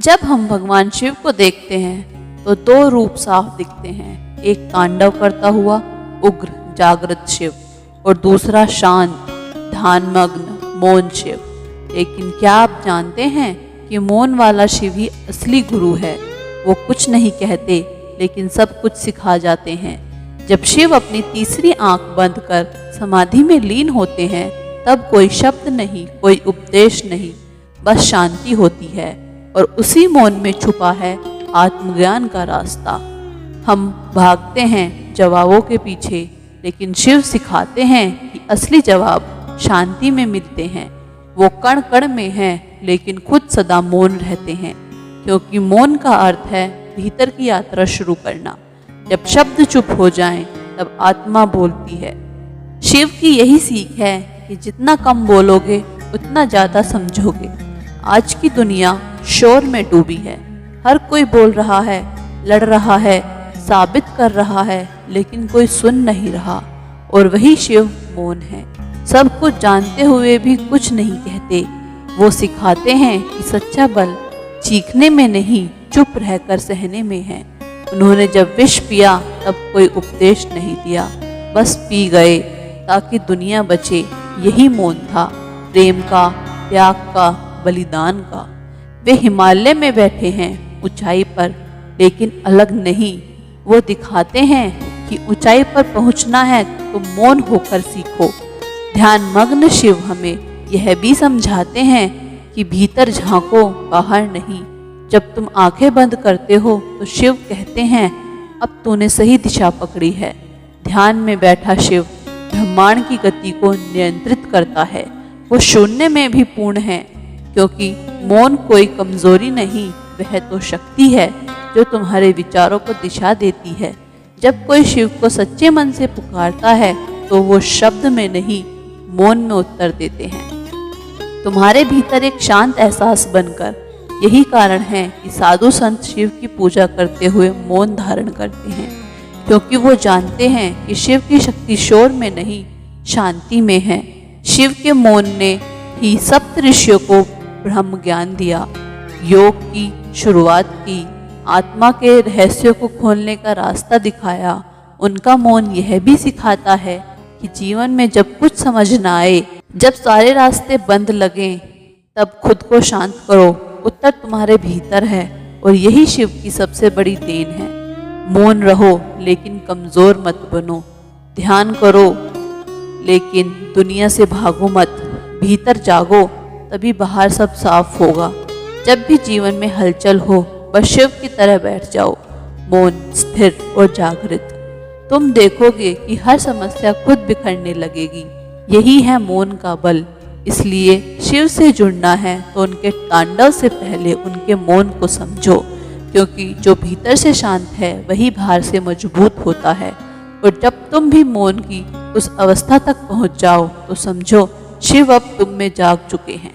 जब हम भगवान शिव को देखते हैं तो दो रूप साफ दिखते हैं। एक तांडव करता हुआ उग्र जागृत शिव और दूसरा शांत ध्यानमग्न मौन शिव। लेकिन क्या आप जानते हैं कि मौन वाला शिव ही असली गुरु है। वो कुछ नहीं कहते लेकिन सब कुछ सिखा जाते हैं। जब शिव अपनी तीसरी आंख बंद कर समाधि में लीन होते हैं तब कोई शब्द नहीं, कोई उपदेश नहीं, बस शांति होती है और उसी मौन में छुपा है आत्मज्ञान का रास्ता। हम भागते हैं जवाबों के पीछे, लेकिन शिव सिखाते हैं कि असली जवाब शांति में मिलते हैं। वो कण कण में हैं, लेकिन खुद सदा मौन रहते हैं, क्योंकि मौन का अर्थ है भीतर की यात्रा शुरू करना। जब शब्द चुप हो जाएं, तब आत्मा बोलती है। शिव की यही सीख है कि जितना कम बोलोगे उतना ज़्यादा समझोगे। आज की दुनिया शोर में डूबी है। हर कोई बोल रहा है, लड़ रहा है, साबित कर रहा है, लेकिन कोई सुन नहीं रहा। और वही शिव मौन है। सब कुछ जानते हुए भी कुछ नहीं कहते। वो सिखाते हैं कि सच्चा बल चीखने में नहीं, चुप रहकर सहने में है। उन्होंने जब विष पिया तब कोई उपदेश नहीं दिया, बस पी गए ताकि दुनिया बचे। यही मौन था, प्रेम का, त्याग का, बलिदान का। वे हिमालय में बैठे हैं ऊंचाई पर, लेकिन अलग नहीं। वो दिखाते हैं कि ऊंचाई पर पहुंचना है तो मौन होकर सीखो। ध्यानमग्न शिव हमें यह भी समझाते हैं कि भीतर झांको, बाहर नहीं। जब तुम आंखें बंद करते हो तो शिव कहते हैं, अब तूने सही दिशा पकड़ी है। ध्यान में बैठा शिव ब्रह्मांड की गति को नियंत्रित करता है। वो शून्य में भी पूर्ण है, क्योंकि मौन कोई कमजोरी नहीं, वह तो शक्ति है जो तुम्हारे विचारों को दिशा देती है। जब कोई शिव को सच्चे मन से पुकारता है तो वो शब्द में नहीं, मौन में उत्तर देते हैं। तुम्हारे भीतर एक शांत एहसास बनकर। यही कारण है कि साधु संत शिव की पूजा करते हुए मौन धारण करते हैं, क्योंकि वो जानते हैं कि शिव की शक्ति शोर में नहीं, शांति में है। शिव के मौन ने ही सप्त ऋषियों को ब्रह्म ज्ञान दिया, योग की शुरुआत की, आत्मा के रहस्यों को खोलने का रास्ता दिखाया। उनका मौन यह भी सिखाता है कि जीवन में जब कुछ समझ न आए, जब सारे रास्ते बंद लगें, तब खुद को शांत करो। उत्तर तुम्हारे भीतर है और यही शिव की सबसे बड़ी देन है। मौन रहो लेकिन कमजोर मत बनो। ध्यान करो लेकिन दुनिया से भागो मत। भीतर जागो, तभी बाहर सब साफ होगा। जब भी जीवन में हलचल हो, बस शिव की तरह बैठ जाओ, मौन, स्थिर और जागृत। तुम देखोगे कि हर समस्या खुद बिखरने लगेगी। यही है मौन का बल। इसलिए शिव से जुड़ना है तो उनके तांडव से पहले उनके मौन को समझो, क्योंकि जो भीतर से शांत है वही बाहर से मजबूत होता है। और जब तुम भी मौन की उस अवस्था तक पहुंच जाओ तो समझो शिव अब तुम में जाग चुके हैं।